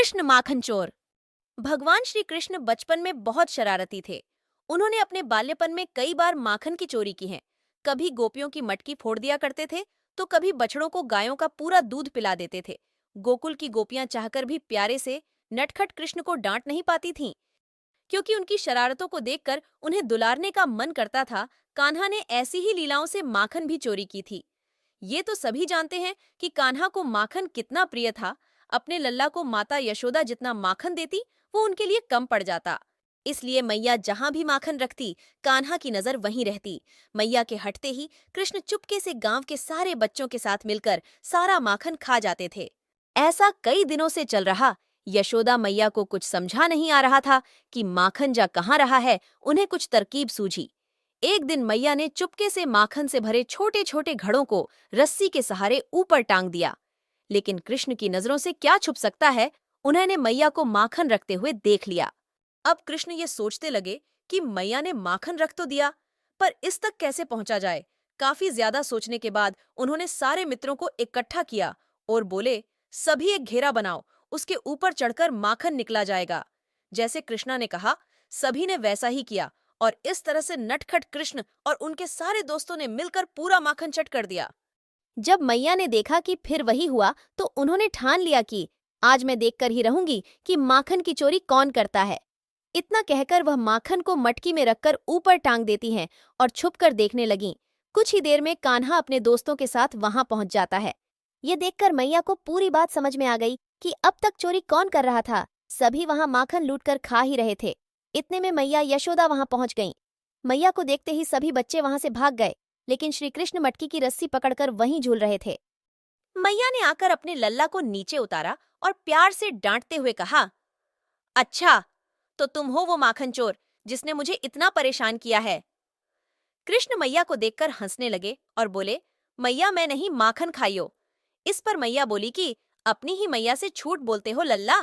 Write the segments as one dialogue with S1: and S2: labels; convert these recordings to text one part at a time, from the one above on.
S1: कृष्ण माखन चोर। भगवान श्री कृष्ण बचपन में बहुत शरारती थे। उन्होंने अपने बाल्यपन में कई बार माखन की चोरी की है। कभी गोपियों की मटकी फोड़ दिया करते थे, तो कभी बछड़ों को गायों का पूरा दूध पिला देते थे। गोकुल की गोपियां चाहकर भी प्यारे से नटखट कृष्ण को डांट नहीं पाती थीं, क्योंकि उनकी शरारतों को देखकर उन्हें दुलारने का मन करता था। कान्हा ने ऐसी ही लीलाओं से माखन भी चोरी की थी। ये तो सभी जानते हैं कि कान्हा को माखन कितना प्रिय था। अपने लल्ला को माता यशोदा जितना माखन देती, वो उनके लिए कम पड़ जाता। इसलिए मैया जहां भी माखन रखती, कान्हा की नजर वहीं रहती। मैया के हटते ही कृष्ण चुपके से गांव के सारे बच्चों के साथ मिलकर सारा माखन खा जाते थे। ऐसा कई दिनों से चल रहा। यशोदा मैया को कुछ समझा नहीं आ रहा था कि माखन जा कहाँ रहा है। उन्हें कुछ तरकीब सूझी। एक दिन मैया ने चुपके से माखन से भरे छोटे छोटे घड़ों को रस्सी के सहारे ऊपर टांग दिया। लेकिन कृष्ण की नजरों से क्या छुप सकता है। उन्होंने मैया को माखन रखते हुए देख लिया। अब कृष्ण ये सोचते लगे कि मैया ने माखन रख तो दिया, पर इस तक कैसे पहुंचा जाए। काफी ज्यादा सोचने के बाद उन्होंने सारे मित्रों को इकट्ठा किया और बोले, सभी एक घेरा बनाओ, उसके ऊपर चढ़कर माखन निकला जाएगा। जैसे कृष्णा ने कहा, सभी ने वैसा ही किया और इस तरह से नटखट कृष्ण और उनके सारे दोस्तों ने मिलकर पूरा माखन चट कर दिया। जब मैया ने देखा कि फिर वही हुआ, तो उन्होंने ठान लिया कि आज मैं देखकर ही रहूंगी कि माखन की चोरी कौन करता है। इतना कहकर वह माखन को मटकी में रखकर ऊपर टांग देती हैं और छुपकर देखने लगीं। कुछ ही देर में कान्हा अपने दोस्तों के साथ वहां पहुंच जाता है। ये देखकर मैया को पूरी बात समझ में आ गई कि अब तक चोरी कौन कर रहा था। सभी वहां माखन लूटकर खा ही रहे थे। इतने में मैया यशोदा वहां पहुंच गईं। मैया को देखते ही सभी बच्चे वहां से भाग गए, लेकिन श्री कृष्ण मटकी की रस्सी पकड़कर वहीं झूल रहे थे। मैया ने आकर अपने लल्ला को नीचे उतारा और प्यार से डांटते हुए कहा, अच्छा, तो तुम हो वो माखन चोर जिसने मुझे इतना परेशान किया है। कृष्ण मैया को देखकर हंसने लगे और बोले, मैया मैं नहीं, माखन खाइयो। इस पर मैया बोली कि अपनी ही मैया से झूठ बोलते हो लल्ला।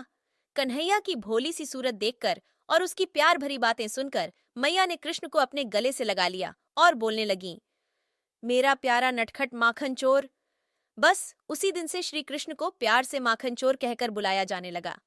S1: कन्हैया की भोली सी सूरत देखकर और उसकी प्यार भरी बातें सुनकर मैया ने कृष्ण को अपने गले से लगा लिया और बोलने लगी, मेरा प्यारा नटखट माखन चोर। बस उसी दिन से श्री कृष्ण को प्यार से माखन चोर कहकर बुलाया जाने लगा।